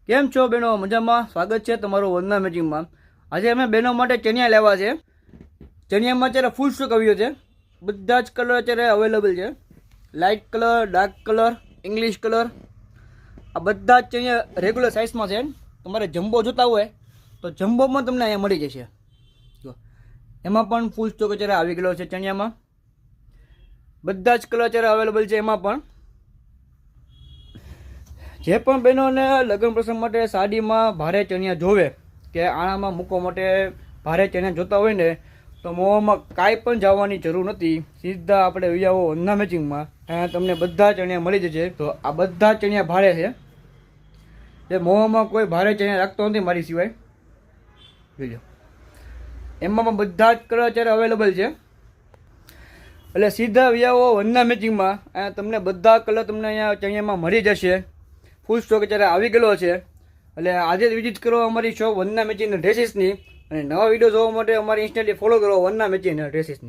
કેમ છો બહેનો? મજામાં? સ્વાગત છે તમારું વંદના મેચિંગમાં. આજે અમે બહેનો માટે ચણિયા લેવા છે. ચણિયામાં અત્યારે ફૂલ સ્ટોક આવ્યો છે. બધા જ કલર અત્યારે અવેલેબલ છે. Light colour, dark colour, English colour, આ બધા જ ચણિયા રેગ્યુલર સાઇઝમાં છે. તમારે જમ્બો જોતા હોય તો જમ્બોમાં તમને અહીંયા મળી જશે. જો એમાં પણ ફૂલ સ્ટોક અત્યારે આવી ગયેલો છે. ચણિયામાં બધા જ કલર અત્યારે અવેલેબલ છે. એમાં પણ જે પણ બહેનોને લગ્ન પ્રસંગ માટે સાડીમાં ભારે ચણિયા જોવે કે આણામાં મૂકવા માટે ભારે ચણિયા જોતા હોય ને, તો મોવામાં કાંઈ પણ જવાની જરૂર નથી. સીધા આપણે વિયાવો વંદના મેચિંગમાં, અહીંયા તમને બધા ચણિયા મળી જશે. તો આ બધા ચણિયા ભારે છે. જે મોવામાં કોઈ ભારે ચણિયા રાખતો નથી મારી સિવાય. જોજો એમાં પણ બધા જ કલર અત્યારે અવેલેબલ છે. એટલે સીધા વિયાવો વંદના મેચિંગમાં, અહીંયા તમને બધા કલર તમને અહીંયા ચણિયામાં મળી જશે. ફૂલ સ્ટોક અત્યારે આવી ગયેલો છે. એટલે આજે જ વિઝિટ કરો અમારી શોપ વંદના મેચિંગ ડ્રેસીસની, અને નવા વિડીયો જોવા માટે અમારી ઇન્સ્ટાથી ફોલો કરો વંદના મેચિંગ ડ્રેસીસની.